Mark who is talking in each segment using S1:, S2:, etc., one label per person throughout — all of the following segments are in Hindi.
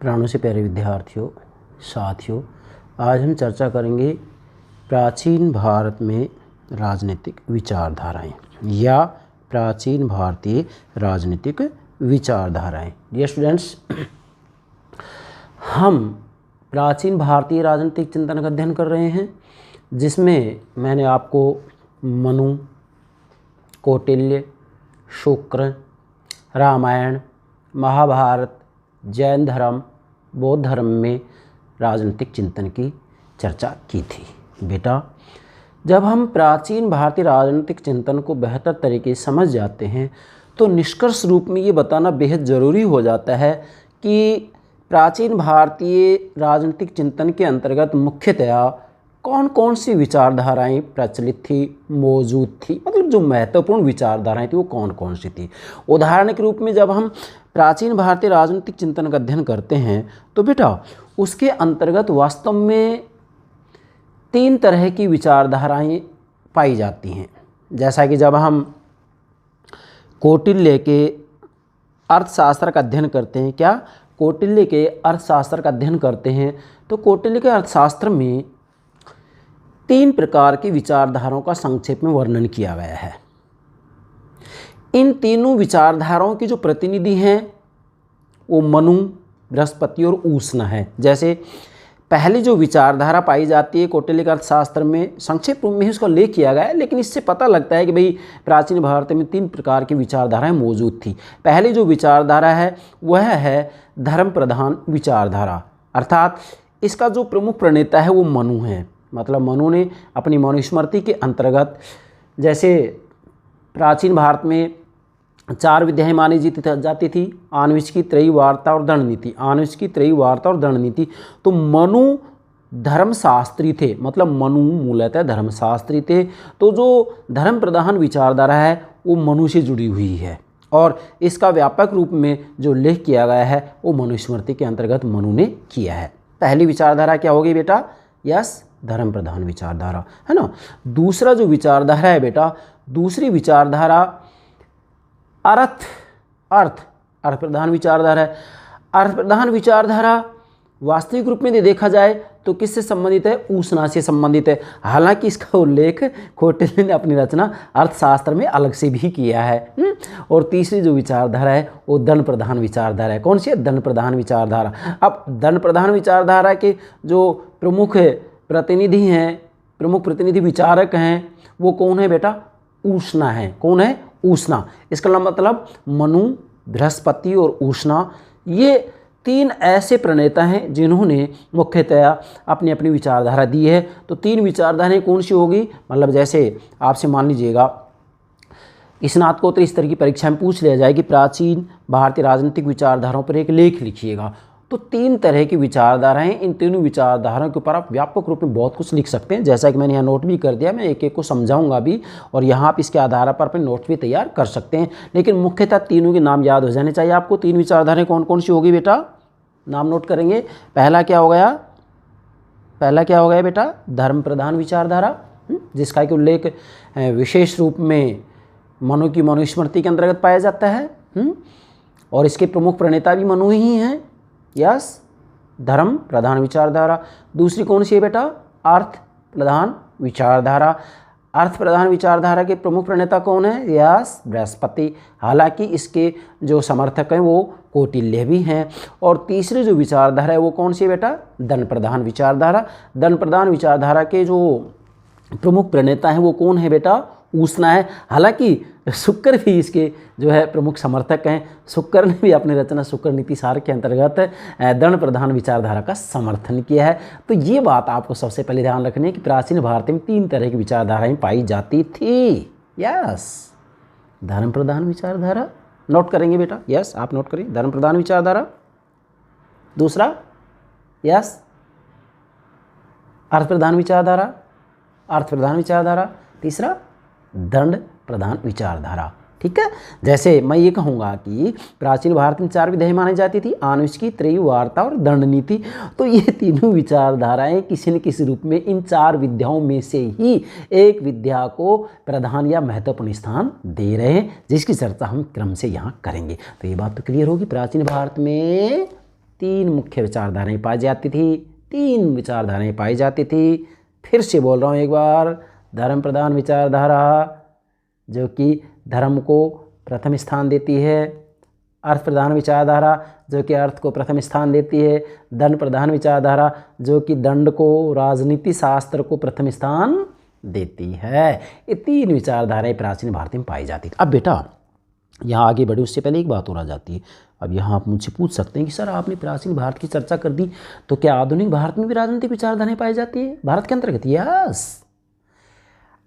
S1: प्राणों से प्यारे विद्यार्थियों, साथियों, आज हम चर्चा करेंगे प्राचीन भारत में राजनीतिक विचारधाराएं या प्राचीन भारतीय राजनीतिक विचारधाराएं। डियर स्टूडेंट्स, हम प्राचीन भारतीय राजनीतिक चिंतन का अध्ययन कर रहे हैं, जिसमें मैंने आपको मनु, कौटिल्य, शुक्र, रामायण, महाभारत, जैन धर्म, बौद्ध धर्म में राजनीतिक चिंतन की चर्चा की थी। बेटा, जब हम प्राचीन भारतीय राजनीतिक चिंतन को बेहतर तरीके से समझ जाते हैं तो निष्कर्ष रूप में ये बताना बेहद ज़रूरी हो जाता है कि प्राचीन भारतीय राजनीतिक चिंतन के अंतर्गत मुख्यतया कौन कौन सी विचारधाराएं प्रचलित थी, मौजूद थी, मतलब जो महत्वपूर्ण विचारधाराएं थी वो कौन कौन सी थी। उदाहरण के रूप में जब हम प्राचीन भारतीय राजनीतिक चिंतन का अध्ययन करते हैं तो बेटा उसके अंतर्गत वास्तव में 3 तरह की विचारधाराएं पाई जाती हैं। जैसा कि जब हम कौटिल्य के अर्थशास्त्र का अध्ययन करते हैं, क्या कौटिल्य के अर्थशास्त्र का अध्ययन करते हैं तो कौटिल्य के अर्थशास्त्र में 3 प्रकार की विचारधाराओं का संक्षेप में वर्णन किया गया है। इन तीनों विचारधाराओं की जो प्रतिनिधि हैं वो मनु, बृहस्पति और उष्णा है। जैसे पहली जो विचारधारा पाई जाती है कौटिल्य के अर्थशास्त्र में, संक्षेप रूप में ही उसका उल्लेख किया गया है, लेकिन इससे पता लगता है कि भाई प्राचीन भारत में 3 प्रकार की विचारधाराएं मौजूद थी। पहली जो विचारधारा है वह है धर्म प्रधान विचारधारा, अर्थात इसका जो प्रमुख प्रणेता है वो मनु है। मतलब मनु ने अपनी मनुस्मृति के अंतर्गत, जैसे प्राचीन भारत में 4 विद्याएं मानी जाती थी, आन्विष्की, त्रयी, वार्ता और दंडनीति। आन्विष्की, त्रयी, वार्ता और दंडनीति। तो मनु धर्मशास्त्री थे, मतलब मनु मूलतः धर्मशास्त्री थे। तो जो धर्म प्रधान विचारधारा है वो मनु से जुड़ी हुई है और इसका व्यापक रूप में जो उल्लेख किया गया है वो मनुस्मृति के अंतर्गत मनु ने किया है। पहली विचारधारा क्या होगी बेटा? यस, धर्म प्रधान विचारधारा, है ना। दूसरा जो विचारधारा है बेटा, दूसरी विचारधारा अर्थ प्रधान विचारधारा है। अर्थ प्रधान विचारधारा वास्तविक रूप में यदि देखा जाए तो किससे संबंधित है? उष्णा से संबंधित है। हालांकि इसका उल्लेख कौटिल्य ने अपनी रचना अर्थशास्त्र में अलग से भी किया है। और तीसरी जो विचारधारा है वो दंड प्रधान विचारधारा है। कौन सी है? दंड प्रधान विचारधारा। अब दंड प्रधान विचारधारा के जो प्रमुख प्रतिनिधि हैं, प्रमुख प्रतिनिधि विचारक हैं, वो कौन है बेटा? उष्णा है। कौन है? उष्णा। इसका मतलब मनु, बृहस्पति और उष्णा, ये 3 ऐसे प्रणेता हैं जिन्होंने मुख्यतया अपनी अपनी विचारधारा दी है। तो 3 विचारधाराएं कौन सी होगी? मतलब जैसे आपसे मान लीजिएगा स्नातकोत्तर स्तर की परीक्षा में पूछ लिया जाए कि प्राचीन भारतीय राजनीतिक विचारधाराओं पर एक लेख लिखिएगा, तो 3 तरह की विचारधाराएं, इन तीनों विचारधाराओं के ऊपर आप व्यापक रूप में बहुत कुछ लिख सकते हैं। जैसा कि मैंने यहाँ नोट भी कर दिया, मैं एक एक को समझाऊंगा भी और यहाँ आप इसके आधार पर अपने नोट भी तैयार कर सकते हैं। लेकिन मुख्यतः तीनों के नाम याद हो जाने चाहिए आपको। 3 विचारधाराएं कौन कौन सी होगी बेटा? नाम नोट करेंगे। पहला क्या हो गया? पहला क्या हो गया बेटा? धर्म प्रधान विचारधारा, जिसका कि उल्लेख विशेष रूप में मनु की मनुस्मृति के अंतर्गत पाया जाता है। और इसके प्रमुख प्रणेता भी मनु ही हैं। यस, धर्म प्रधान विचारधारा। दूसरी कौन सी है बेटा? अर्थ प्रधान विचारधारा। अर्थ प्रधान विचारधारा के प्रमुख प्रणेता कौन है? यस, बृहस्पति। हालांकि इसके जो समर्थक हैं वो कौटिल्य भी हैं। और तीसरी जो विचारधारा है वो कौन सी है बेटा? दंड प्रधान विचारधारा। दंड प्रधान विचारधारा के जो प्रमुख प्रणेता हैं वो कौन है बेटा? उष्णा है। हालांकि शुक्र भी इसके जो है प्रमुख समर्थक हैं। शुक्र ने भी अपनी रचना शुक्र नीति सार के अंतर्गत दंड प्रधान विचारधारा का समर्थन किया है। तो ये बात आपको सबसे पहले ध्यान रखनी है कि प्राचीन भारत में 3 तरह की विचारधाराएं पाई जाती थी। यस, धर्म प्रधान विचारधारा, नोट करेंगे बेटा। यस, आप नोट करिए, धर्म प्रधान विचारधारा। दूसरा, यस, अर्थ प्रधान विचारधारा, अर्थ प्रधान विचारधारा। तीसरा, दंड प्रधान विचारधारा। ठीक है। जैसे मैं ये कहूँगा कि प्राचीन भारत में 4 विधाएं मानी जाती थी, आनुष्की, त्रयी, वार्ता और दंड नीति। तो ये तीनों विचारधाराएं किसी न किसी रूप में इन 4 विद्याओं में से ही एक विद्या को प्रधान या महत्वपूर्ण स्थान दे रहे हैं, जिसकी चर्चा हम क्रम से यहाँ करेंगे। तो ये बात तो क्लियर होगी, प्राचीन भारत में तीन मुख्य विचारधाराएं पाई जाती थी, तीन विचारधाराएं पाई जाती थी। फिर से बोल रहा हूँ एक बार, धर्म प्रधान विचारधारा जो कि धर्म को प्रथम स्थान देती है, अर्थ प्रधान विचारधारा जो कि अर्थ को प्रथम स्थान देती है, दंड प्रधान विचारधारा जो कि दंड को, राजनीति शास्त्र को प्रथम स्थान देती है। ये तीन विचारधाराएं प्राचीन भारत में पाई जाती थी। अब बेटा यहाँ आगे बढ़े उससे पहले एक बात और आ जाती है। अब यहाँ आप मुझसे पूछ सकते हैं कि सर आपने प्राचीन भारत की चर्चा कर दी, तो क्या आधुनिक भारत में भी राजनीतिक विचारधाराएं पाई जाती है भारत के अंतर्गत? यस,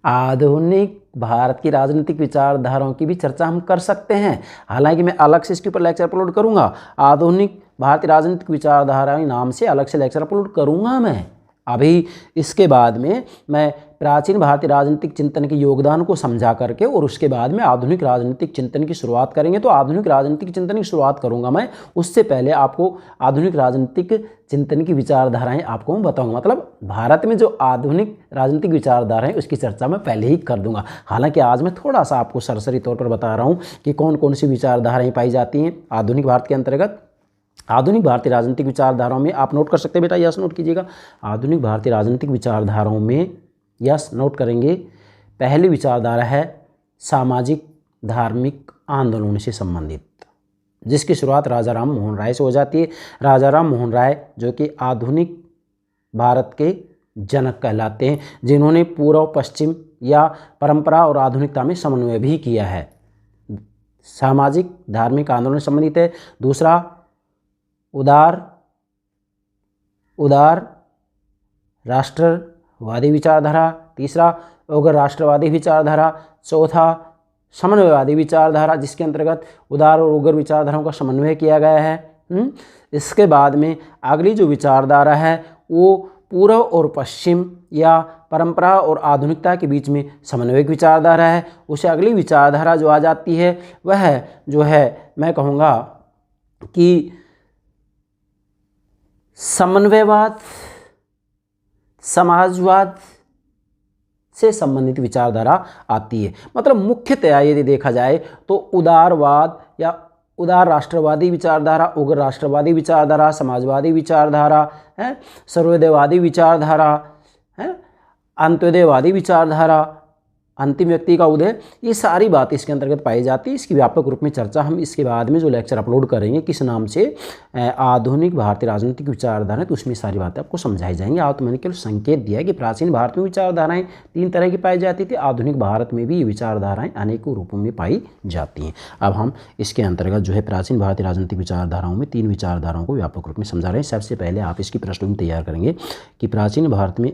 S1: आधुनिक भारत की राजनीतिक विचारधाराओं की भी चर्चा हम कर सकते हैं। हालांकि मैं अलग से इसके ऊपर लेक्चर अपलोड करूंगा, आधुनिक भारतीय राजनीतिक विचारधाराएं नाम से अलग से लेक्चर अपलोड करूंगा मैं। अभी इसके बाद में मैं प्राचीन भारतीय राजनीतिक चिंतन के योगदान को समझा करके और उसके बाद में आधुनिक राजनीतिक चिंतन की शुरुआत करेंगे। तो आधुनिक राजनीतिक चिंतन की शुरुआत करूंगा मैं, उससे पहले आपको आधुनिक राजनीतिक चिंतन की विचारधाराएं आपको मैं बताऊंगा। मतलब भारत में जो आधुनिक राजनीतिक विचारधाराएं उसकी चर्चा मैं पहले ही कर दूंगा। हालांकि आज मैं थोड़ा सा आपको सरसरी तौर पर बता रहा हूँ कि कौन कौन सी विचारधाराएँ पाई जाती हैं आधुनिक भारत के अंतर्गत। आधुनिक भारतीय राजनीतिक विचारधाराओं में आप नोट कर सकते हैं बेटा, यस नोट कीजिएगा। आधुनिक भारतीय राजनीतिक विचारधाराओं में यस नोट करेंगे, पहली विचारधारा है सामाजिक धार्मिक आंदोलनों से संबंधित, जिसकी शुरुआत राजा राम मोहन राय से हो जाती है। राजा राम मोहन राय जो कि आधुनिक भारत के जनक कहलाते हैं, जिन्होंने पूर्व पश्चिम या परंपरा और आधुनिकता में समन्वय भी किया है। सामाजिक धार्मिक आंदोलन से संबंधित है। दूसरा उदार राष्ट्रवादी विचारधारा, तीसरा उग्र राष्ट्रवादी विचारधारा, चौथा समन्वयवादी विचारधारा जिसके अंतर्गत उदार और उग्र विचारधाराओं का समन्वय किया गया है। इसके बाद में अगली जो विचारधारा है वो पूर्व और पश्चिम या परंपरा और आधुनिकता के बीच में समन्वयक विचारधारा है। उसे अगली विचारधारा जो आ जाती है वह जो है मैं कहूँगा कि समन्वयवाद समाजवाद से संबंधित विचारधारा आती है। मतलब मुख्यतया यदि देखा जाए तो उदारवाद या उदार राष्ट्रवादी विचारधारा, उग्र राष्ट्रवादी विचारधारा, समाजवादी विचारधारा है, सर्वोदयवादी विचारधारा है, अंत्योदयवादी विचारधारा, अंतिम व्यक्ति का उदय, ये सारी बात इसके अंतर्गत पाई जाती है। इसकी व्यापक रूप में चर्चा हम इसके बाद में जो लेक्चर अपलोड करेंगे किस नाम से, आधुनिक भारतीय राजनीतिक विचारधाराएं, तो उसमें सारी बातें आपको समझाई जाएंगी। आप तो मैंने केवल संकेत दिया है कि प्राचीन भारत में विचारधाराएं तीन तरह की पाई जाती थी, आधुनिक भारत में भी ये विचारधाराएं अनेकों रूपों में पाई जाती हैं। अब हम इसके अंतर्गत जो है प्राचीन भारतीय राजनीतिक विचारधाराओं में तीन विचारधाराओं को व्यापक रूप में समझा रहे हैं। सबसे पहले आप इसकी पृष्ठभूमि तैयार करेंगे कि प्राचीन भारत में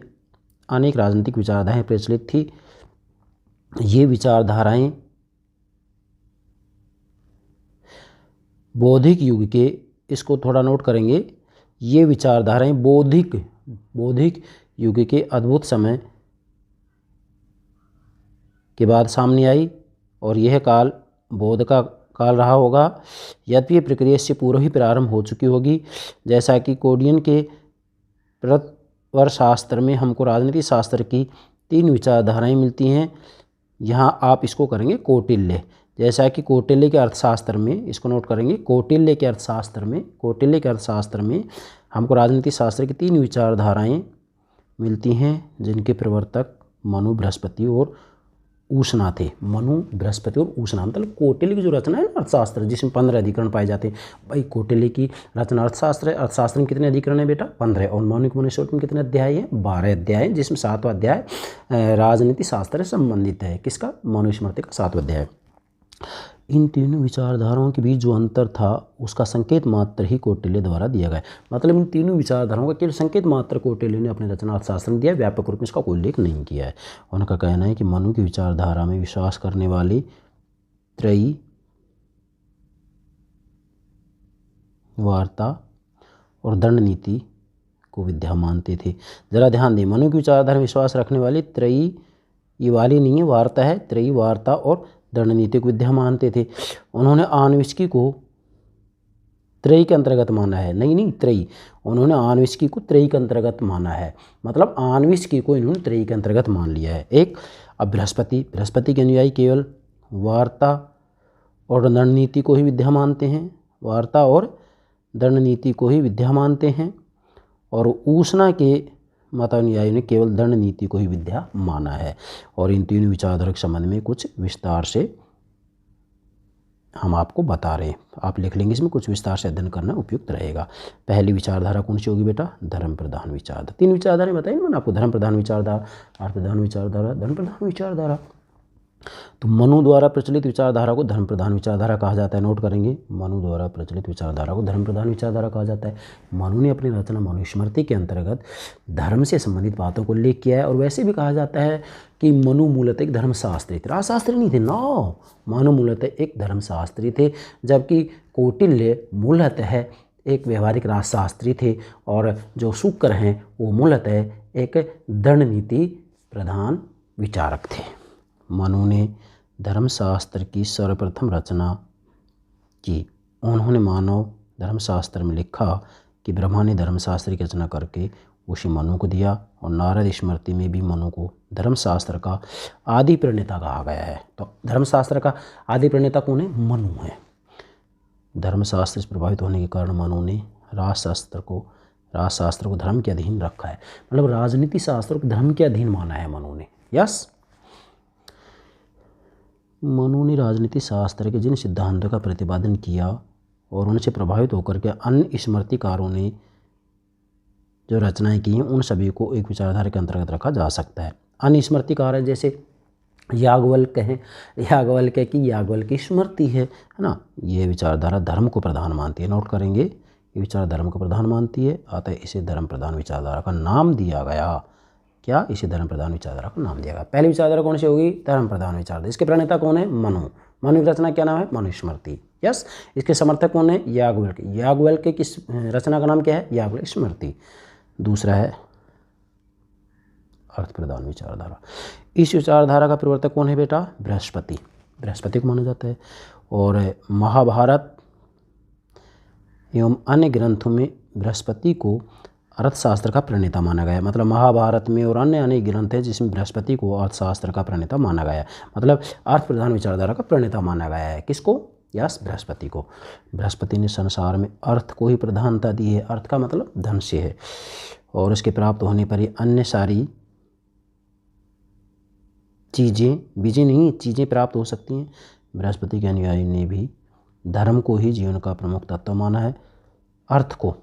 S1: अनेक राजनीतिक विचारधाराएं प्रचलित थी। ये विचारधाराएं बौद्धिक युग के, इसको थोड़ा नोट करेंगे, ये विचारधाराएं बौद्धिक युग के अद्भुत समय के बाद सामने आई और यह काल बौद्ध का काल रहा होगा। यद्यपि प्रक्रिया इससे पूर्व ही प्रारंभ हो चुकी होगी। जैसा कि कोडियन के प्रवर शास्त्र में हमको राजनीति शास्त्र की तीन विचारधाराएं मिलती हैं। यहाँ आप इसको करेंगे कौटिल्य, जैसा कि कौटिल्य के अर्थशास्त्र में, इसको नोट करेंगे, कौटिल्य के अर्थशास्त्र में हमको राजनीति शास्त्र की तीन विचारधाराएं मिलती हैं जिनके प्रवर्तक मनु, बृहस्पति और ऊष्णा थे। मनु, बृहस्पति और ऊष्णा, मतलब कौटिल्य की जो रचना है ना अर्थशास्त्र, जिसमें 15 अधिकरण पाए जाते हैं। भाई कौटिल्य की रचना अर्थशास्त्र है, अर्थशास्त्र में कितने अधिकरण है बेटा? 15। और मौलिक मनुस्मृति में कितने अध्याय हैं? 12 अध्याय हैं, जिसमें 7वां अध्याय राजनीति शास्त्र से संबंधित है। किसका? मनुस्मृति का 7वां अध्याय। इन तीनों विचारधाराओं के बीच जो अंतर था उसका संकेत मात्र ही कौटिल्य द्वारा दिया गया। मतलब इन तीनों विचारधाराओं का केवल संकेत मात्र कौटिल्य ने अपने रचना अर्थशास्त्र में दिया, व्यापक रूप में इसका कोई उल्लेख नहीं किया है। उनका कहना है कि मनु की विचारधारा में विश्वास करने वाले त्रयी वार्ता और दंड नीति को विद्या मानते थे। जरा ध्यान दें, मनु की विचारधारा में विश्वास रखने वाले त्रयी, ये वाली नहीं है, वार्ता है, त्रयी वार्ता और दंड नीति को विद्या मानते थे। उन्होंने आन्विष्की को त्रयी के अंतर्गत माना है। नहीं त्रयी, उन्होंने आन्विष्की को त्रयी के अंतर्गत माना है, मतलब आन्विष्की को इन्होंने त्रयी के अंतर्गत मान लिया है। एक अब बृहस्पति के अनुयायी केवल वार्ता और दंड नीति को ही विद्या मानते हैं। वार्ता और दंड नीति को ही विद्या मानते हैं और उष्णा के मतानुयायियों ने केवल दंड नीति को ही विद्या माना है। और इन तीनों विचारधारा के संबंध में कुछ विस्तार से हम आपको बता रहे हैं, आप लिख लेंगे, इसमें कुछ विस्तार से अध्ययन करना उपयुक्त रहेगा। पहली विचारधारा कौन सी होगी बेटा? धर्म प्रधान विचारधारा। 3 विचारधाराएं बताइए मैंने आपको, धर्म प्रधान विचारधारा, अर्थ प्रधान विचारधारा, धर्म प्रधान विचारधारा। तो मनु द्वारा प्रचलित विचारधारा को धर्म प्रधान विचारधारा कहा जाता है। नोट करेंगे, मनु द्वारा प्रचलित विचारधारा को धर्म प्रधान विचारधारा कहा जाता है। मनु ने अपनी रचना मनुस्मृति के अंतर्गत धर्म से संबंधित बातों को उल्लेख किया है। और वैसे भी कहा जाता है कि मनु मूलतः एक धर्मशास्त्री थे, राजशास्त्री नहीं थे। नो, मनु मूलतः एक धर्मशास्त्री थे, जबकि कौटिल्य मूलतः एक व्यवहारिक राजशास्त्री थे। और जो शुक्र हैं वो मूलतः एक दंड नीति प्रधान विचारक थे। मनु ने धर्मशास्त्र की सर्वप्रथम रचना की। उन्होंने मानव धर्मशास्त्र में लिखा कि ब्रह्मा ने धर्मशास्त्र की रचना करके उसे मनु को दिया। और नारद स्मृति में भी मनु को धर्मशास्त्र का आदि प्रणेता कहा गया है। तो धर्मशास्त्र का आदि प्रणेता कौन है? मनु है। धर्मशास्त्र से प्रभावित होने के कारण मनु ने राजशास्त्र को धर्म के अधीन रखा है। मतलब राजनीति शास्त्र को धर्म के अधीन माना है मनु ने। यस, मनु ने राजनीति शास्त्र के जिन सिद्धांतों का प्रतिपादन किया और उनसे प्रभावित होकर के अन्य स्मृतिकारों ने जो रचनाएं की हैं, उन सभी को एक विचारधारा के अंतर्गत रखा जा सकता है। अन्य स्मृतिकार है जैसे याज्ञवल्क्य हैं, याज्ञवल्क्य की याज्ञवल्क्य स्मृति है ना। ये विचारधारा धर्म को प्रधान मानती है। नोट करेंगे, ये विचार धर्म को प्रधान मानती है, अतः इसे धर्म प्रधान विचारधारा का नाम दिया गया। क्या? इसे धर्म प्रधान विचारधारा का नाम दिया गया। पहली विचारधारा कौन सी होगी? धर्म प्रधान विचारधारा। इसके प्रणेता कौन है? मनु। मनु की रचना क्या नाम है? मनुस्मृति। यस। इसके समर्थक कौन है? याज्ञवल्क्य। याज्ञवल्क्य की रचना का नाम क्या है? याज्ञवल्क्य स्मृति। दूसरा है अर्थ प्रधान विचारधारा। इस विचारधारा का प्रवर्तक कौन है बेटा? बृहस्पति। बृहस्पति को माना जाता है। और महाभारत एवं अन्य ग्रंथों में बृहस्पति को अर्थशास्त्र का प्रणेता माना गया है। मतलब महाभारत में और अन्य अनेक ग्रंथ है जिसमें बृहस्पति को अर्थशास्त्र का प्रणेता माना गया है। मतलब अर्थ प्रधान विचारधारा का प्रणेता माना गया है। किसको? यस, बृहस्पति को। बृहस्पति ने संसार में अर्थ को ही प्रधानता दी है। अर्थ का मतलब धन से है। और उसके प्राप्त होने पर ही अन्य सारी चीज़ें प्राप्त हो सकती हैं। बृहस्पति के अनुयायी ने भी धर्म को ही जीवन का प्रमुख तत्व माना है, अर्थ को।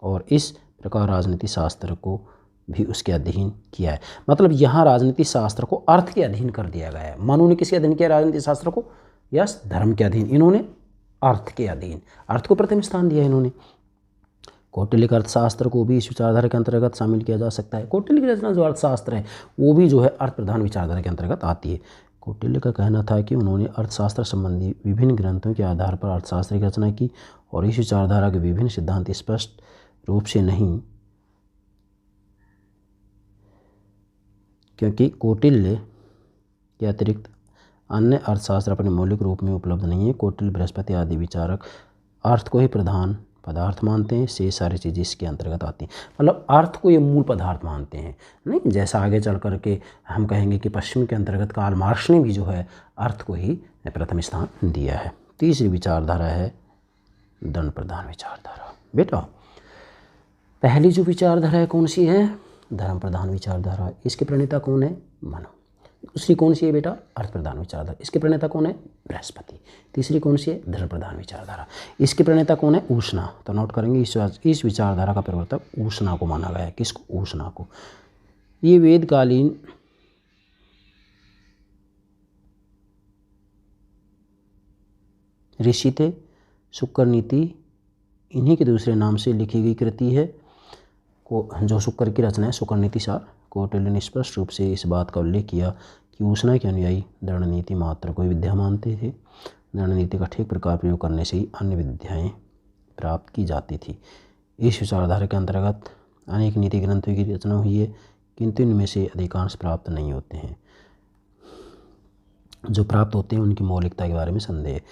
S1: और इस प्रकार राजनीति शास्त्र को भी उसके अधीन किया है। मतलब यहाँ राजनीति शास्त्र को अर्थ के अधीन कर दिया गया है। मनु ने किसके अधीन किया राजनीति शास्त्र को? यस, धर्म के अधीन। इन्होंने अर्थ के अधीन, अर्थ को प्रथम स्थान दिया इन्होंने। कौटिल्य का अर्थशास्त्र को भी इस विचारधारा के अंतर्गत शामिल किया जा सकता है। कौटिल्य की रचना जो अर्थशास्त्र है वो भी जो है अर्थ प्रधान विचारधारा के अंतर्गत आती है। कौटिल्य का कहना था कि उन्होंने अर्थशास्त्र संबंधी विभिन्न ग्रंथों के आधार पर अर्थशास्त्र की रचना की और इस विचारधारा के विभिन्न सिद्धांत स्पष्ट रूप से नहीं, क्योंकि कौटिल्य के अतिरिक्त अन्य अर्थशास्त्र अपने मौलिक रूप में उपलब्ध नहीं है। कौटिल्य, बृहस्पति आदि विचारक अर्थ को ही प्रधान पदार्थ मानते हैं, से सारी चीज़ें इसके अंतर्गत आती हैं। मतलब अर्थ को ये मूल पदार्थ मानते हैं, नहीं जैसा आगे चल करके हम कहेंगे कि पश्चिम के अंतर्गत कार्ल मार्क्स ने भी जो है अर्थ को ही प्रथम स्थान दिया है। तीसरी विचारधारा है दंड प्रधान विचारधारा। बेटा पहली जो विचारधारा है कौन सी है? धर्म प्रधान विचारधारा। इसके प्रणेता कौन है? मनु। दूसरी कौन सी है बेटा? अर्थ प्रधान विचारधारा। इसके प्रणेता कौन है? बृहस्पति। तीसरी कौन सी है? धर्म प्रधान विचारधारा। इसके प्रणेता कौन है? उष्णा। तो नोट करेंगे इस विचारधारा का प्रवर्तक उष्णा को माना गया है। किसको? उष्णा को। ये वेदकालीन ऋषि थे। शुक्र नीति इन्हीं के दूसरे नाम से लिखी गई कृति है को जो शुक्र की रचना है, शुक्र नीति सार। कौटिल्य ने स्पष्ट रूप से इस बात का उल्लेख किया कि उष्णा के अनुयायी दंड नीति मात्र को ही विद्या मानते थे। दंड नीति का ठीक प्रकार प्रयोग करने से ही अन्य विद्याएं प्राप्त की जाती थी। इस विचारधारा के अंतर्गत अनेक नीति ग्रंथों की रचना हुई है, किंतु इनमें से अधिकांश प्राप्त नहीं होते हैं। जो प्राप्त होते हैं उनकी मौलिकता के बारे में संदेह है।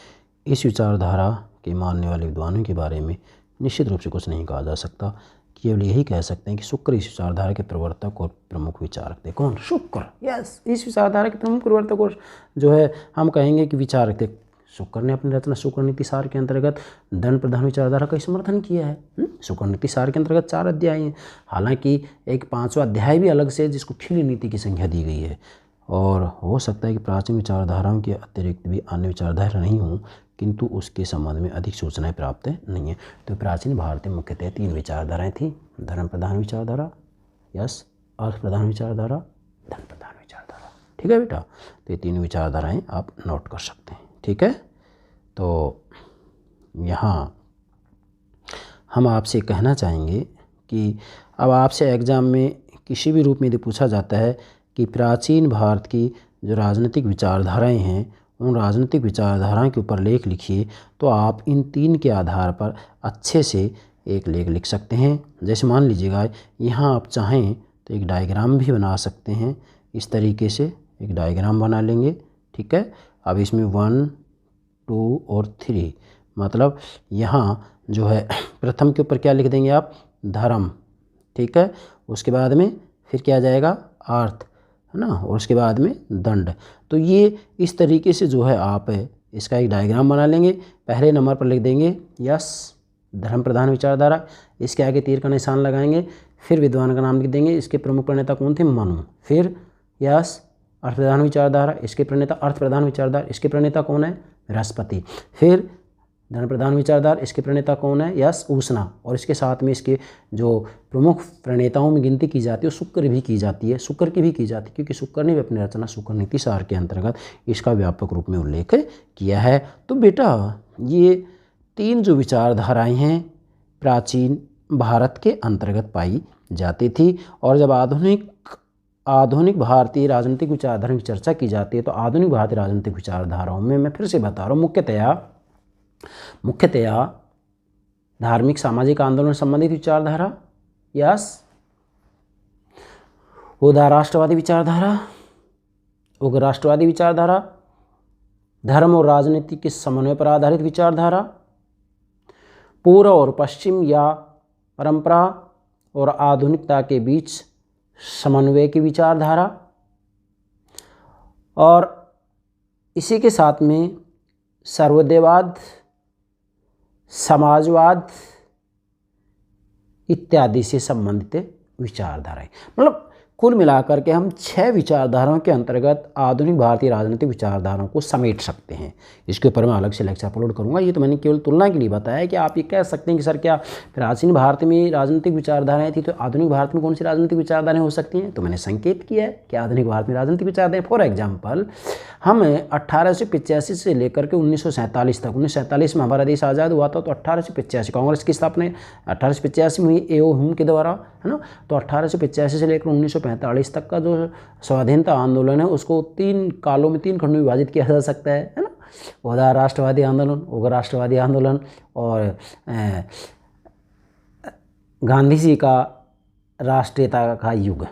S1: इस विचारधारा के मानने वाले विद्वानों के बारे में निश्चित रूप से कुछ नहीं कहा जा सकता। केवल यही कह सकते हैं कि शुक्र इस विचारधारा के प्रवर्तक और प्रमुख विचारक थे। कौन? शुक्र। यस, इस विचारधारा के प्रमुख प्रवर्तक और जो है हम कहेंगे कि विचारक थे। शुक्र ने अपनी रचना शुक्र नीति सार के अंतर्गत दंड प्रधान विचारधारा का समर्थन किया है। शुक्र नीति सार के अंतर्गत 4 अध्याय हैं, हालांकि एक 5वां अध्याय भी अलग से है जिसको खिली नीति की संख्या दी गई है। और हो सकता है कि प्राचीन विचारधाराओं के अतिरिक्त भी अन्य विचारधारा नहीं हों, किंतु उसके संबंध में अधिक सूचनाएं प्राप्त नहीं है। तो प्राचीन भारत में मुख्यतः 3 विचारधाराएं थी, धर्म प्रधान विचारधारा, यस अर्थ प्रधान विचारधारा, धन प्रधान विचारधारा। ठीक है बेटा, तो ये 3 विचारधाराएं आप नोट कर सकते हैं। ठीक है, तो यहाँ हम आपसे कहना चाहेंगे कि अब आपसे एग्ज़ाम में किसी भी रूप में यदि पूछा जाता है कि प्राचीन भारत की जो राजनीतिक विचारधाराएं हैं उन राजनीतिक विचारधाराओं के ऊपर लेख लिखिए, तो आप इन 3 के आधार पर अच्छे से एक लेख लिख सकते हैं। जैसे मान लीजिएगा यहाँ आप चाहें तो एक डायग्राम भी बना सकते हैं, इस तरीके से एक डायग्राम बना लेंगे। ठीक है, अब इसमें 1, 2 और 3 मतलब यहाँ जो है प्रथम के ऊपर क्या लिख देंगे आप, धर्म। ठीक है, उसके बाद में फिर क्या जाएगा, अर्थ, है ना, और उसके बाद में दंड। तो ये इस तरीके से जो है आप इसका एक डायग्राम बना लेंगे। पहले नंबर पर लिख देंगे यस धर्म प्रधान विचारधारा, इसके आगे तीर का निशान लगाएंगे, फिर विद्वान का नाम लिख देंगे, इसके प्रमुख प्रणेता कौन थे, मनु। फिर यस अर्थ प्रधान विचारधारा, इसके प्रणेता अर्थ प्रधान विचारधारा, इसके प्रणेता कौन है, बृहस्पति। फिर धन प्रधान विचारधारा, इसके प्रणेता कौन है, यस उष्णा। और इसके साथ में इसके जो प्रमुख प्रणेताओं में गिनती की जाती है वो शुक्र भी की जाती है, शुक्र की भी की जाती है, क्योंकि शुक्र ने भी अपनी रचना शुक्र नीति सार के अंतर्गत इसका व्यापक रूप में उल्लेख किया है। तो बेटा ये 3 जो विचारधाराएं हैं प्राचीन भारत के अंतर्गत पाई जाती थी। और जब आधुनिक भारतीय राजनीतिक विचारधारा की चर्चा की जाती है तो आधुनिक भारतीय राजनीतिक विचारधाराओं में मैं फिर से बता रहा हूँ मुख्यतया धार्मिक सामाजिक आंदोलन संबंधित विचारधारा, यस उदार राष्ट्रवादी विचारधारा, उग्र राष्ट्रवादी विचारधारा, धर्म और राजनीति के समन्वय पर आधारित विचारधारा, पूर्व और पश्चिम या परंपरा और आधुनिकता के बीच समन्वय की विचारधारा, और इसी के साथ में सर्वोदयवाद, समाजवाद इत्यादि से संबंधित विचारधाराएं। मतलब कुल मिलाकर के हम 6 विचारधाराओं के अंतर्गत आधुनिक भारतीय राजनीतिक विचारधाराओं को समेट सकते हैं। इसके ऊपर मैं अलग से लेक्चर अपलोड करूंगा। ये तो मैंने केवल तुलना के लिए बताया है कि आप ये कह सकते हैं कि सर क्या प्राचीन भारत में राजनीतिक विचारधाराएं थी तो आधुनिक भारत में कौन सी राजनीतिक विचारधाराएं हो सकती हैं। तो मैंने संकेत किया है कि आधुनिक भारत में राजनीतिक विचारधाराएं, फॉर एग्जाम्पल हम 1885 से लेकर के 1947 तक, 1947 में हमारा देश आज़ाद हुआ था, तो 1885 कांग्रेस की स्थापना 1885 में हुई एओ ह्यूम के द्वारा, है ना। तो 1885 से लेकर 1945 तक का जो स्वाधीनता आंदोलन है उसको 3 कालों में 3 खंडों में विभाजित किया जा सकता है ना। उदार राष्ट्रवादी आंदोलन, उग्र राष्ट्रवादी आंदोलन और गांधी जी का राष्ट्रीयता का युग,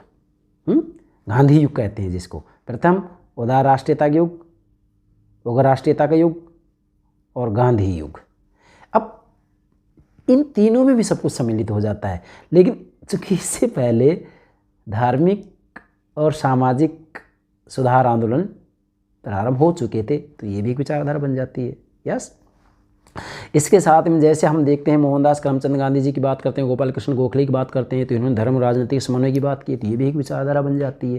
S1: गांधी युग कहते हैं जिसको। प्रथम उदार राष्ट्रीयता का युग, उग्र राष्ट्रीयता का युग और गांधी युग। अब इन तीनों में भी सब कुछ सम्मिलित हो जाता है, लेकिन चूंकि इससे पहले धार्मिक और सामाजिक सुधार आंदोलन प्रारंभ हो चुके थे तो ये भी एक विचारधारा बन जाती है। यस, इसके साथ में जैसे हम देखते हैं मोहनदास करमचंद गांधी जी की बात करते हैं, गोपाल कृष्ण गोखले की बात करते हैं, तो इन्होंने धर्म राजनीतिक समन्वय की बात की, तो ये भी एक विचारधारा बन जाती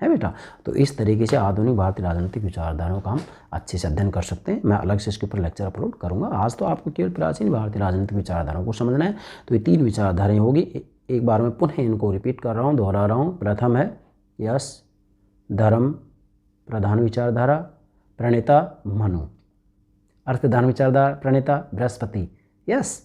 S1: है बेटा। तो इस तरीके से आधुनिक भारतीय राजनीतिक विचारधाराओं का हम अच्छे से अध्ययन कर सकते हैं। मैं अलग से इसके ऊपर लेक्चर अपलोड करूंगा। आज तो आपको केवल प्राचीन भारतीय राजनीतिक विचारधाराओं को समझना है। तो ये 3 विचारधाराएं होगी। एक बार मैं पुनः इनको रिपीट कर रहा हूँ, दोहरा रहा हूँ। प्रथम है यस धर्म प्रधान विचारधारा, प्रणेता मनु। अर्थ प्रधान विचारधारा, प्रणेता बृहस्पति, यस।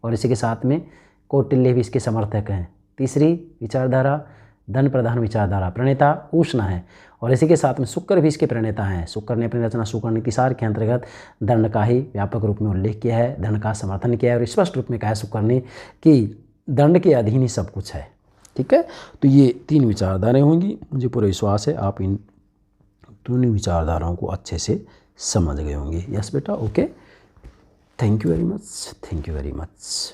S1: और इसी के साथ में कौटिल्य भी इसके समर्थक हैं। तीसरी विचारधारा धन प्रधान विचारधारा, प्रणेता उष्णा है। और इसी के साथ में शुक्र भी इसके प्रणेता हैं। शुक्र ने अपनी रचना शुक्र नीति सार के अंतर्गत दंड का ही व्यापक रूप में उल्लेख किया है, दंड का समर्थन किया है और स्पष्ट रूप में कहा है शुक्र ने कि दंड के अधीन ही सब कुछ है। ठीक है, तो ये 3 विचारधाराएं होंगी। मुझे पूरा विश्वास है आप इन दोनों विचारधाराओं को अच्छे से समझ गए होंगे। यस बेटा, okay, thank you very much, thank you very much.